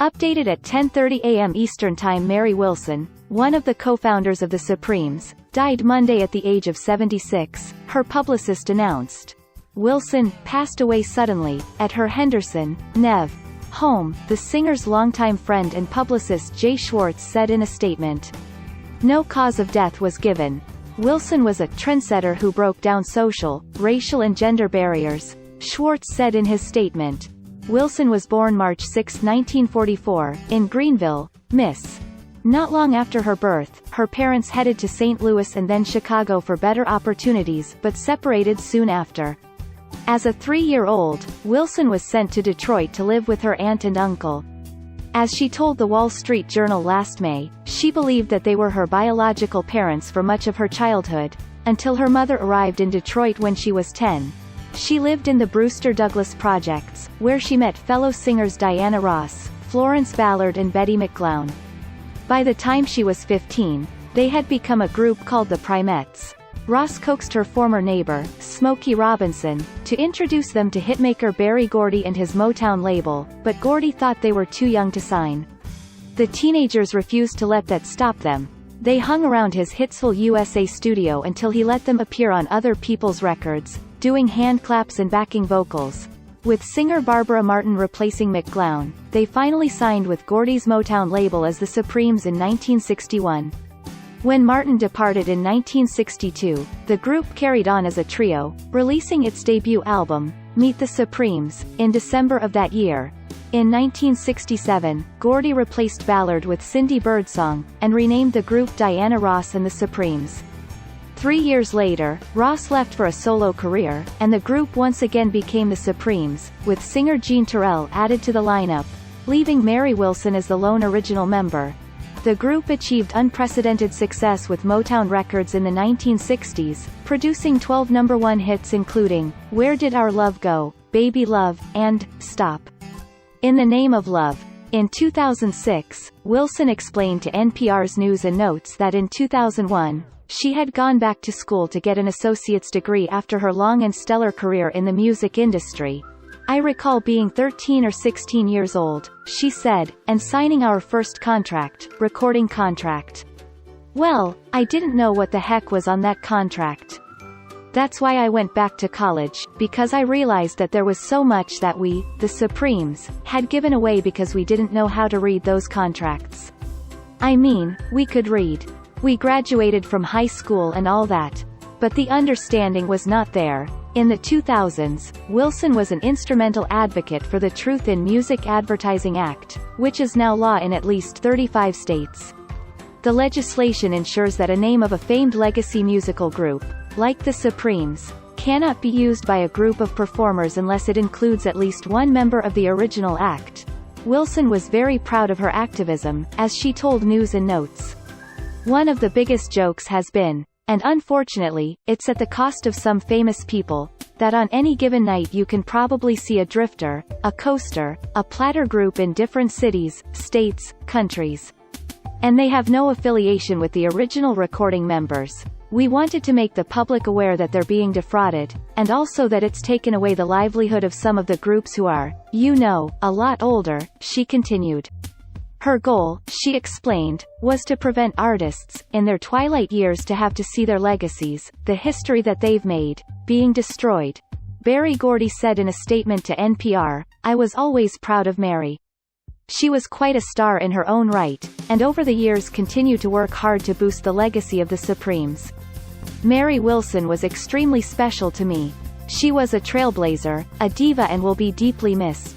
Updated at 10:30 a.m. Eastern Time. Mary Wilson, one of the co-founders of the Supremes, died Monday at the age of 76, her publicist announced. Wilson passed away suddenly at her Henderson, Nev. home, the singer's longtime friend and publicist Jay Schwartz said in a statement. No cause of death was given. Wilson was a trendsetter who broke down social, racial and gender barriers, Schwartz said in his statement. Wilson was born March 6, 1944, in Greenville, Miss. Not long after her birth, her parents headed to St. Louis and then Chicago for better opportunities but separated soon after. As a 3-year-old, Wilson was sent to Detroit to live with her aunt and uncle. As she told the Wall Street Journal last May, she believed that they were her biological parents for much of her childhood, until her mother arrived in Detroit when she was 10. She lived in the Brewster Douglass Projects, where she met fellow singers Diana Ross, Florence Ballard and Betty McGlown. By the time she was 15, they had become a group called the Primettes. Ross coaxed her former neighbor, Smokey Robinson, to introduce them to hitmaker Berry Gordy and his Motown label, but Gordy thought they were too young to sign. The teenagers refused to let that stop them. They hung around his Hitsville, USA studio until he let them appear on other people's records, doing hand claps and backing vocals. With singer Barbara Martin replacing McGlown, they finally signed with Gordy's Motown label as the Supremes in 1961. When Martin departed in 1962, the group carried on as a trio, releasing its debut album, Meet the Supremes, in December of that year. In 1967, Gordy replaced Ballard with Cindy Birdsong, and renamed the group Diana Ross and the Supremes. 3 years later, Ross left for a solo career, and the group once again became the Supremes, with singer Jean Terrell added to the lineup, leaving Mary Wilson as the lone original member. The group achieved unprecedented success with Motown Records in the 1960s, producing 12 #1 hits including Where Did Our Love Go?, Baby Love, and Stop. In the Name of Love. In 2006, Wilson explained to NPR's News and Notes that in 2001, she had gone back to school to get an associate's degree after her long and stellar career in the music industry. I recall being 13 or 16 years old, she said, and signing our first recording contract. Well, I didn't know what the heck was on that contract. That's why I went back to college, because I realized that there was so much that we, the Supremes, had given away because we didn't know how to read those contracts. I mean, we could read. We graduated from high school and all that. But the understanding was not there. In the 2000s, Wilson was an instrumental advocate for the Truth in Music Advertising Act, which is now law in at least 35 states. The legislation ensures that a name of a famed legacy musical group, like the Supremes, cannot be used by a group of performers unless it includes at least one member of the original act. Wilson was very proud of her activism, as she told News and Notes. One of the biggest jokes has been, and unfortunately, it's at the cost of some famous people, that on any given night you can probably see a drifter, a coaster, a platter group in different cities, states, countries. And they have no affiliation with the original recording members. We wanted to make the public aware that they're being defrauded, and also that it's taken away the livelihood of some of the groups who are, a lot older, she continued. Her goal, she explained, was to prevent artists, in their twilight years to have to see their legacies, the history that they've made, being destroyed. Berry Gordy said in a statement to NPR, I was always proud of Mary. She was quite a star in her own right, and over the years continued to work hard to boost the legacy of the Supremes. Mary Wilson was extremely special to me. She was a trailblazer, a diva and will be deeply missed.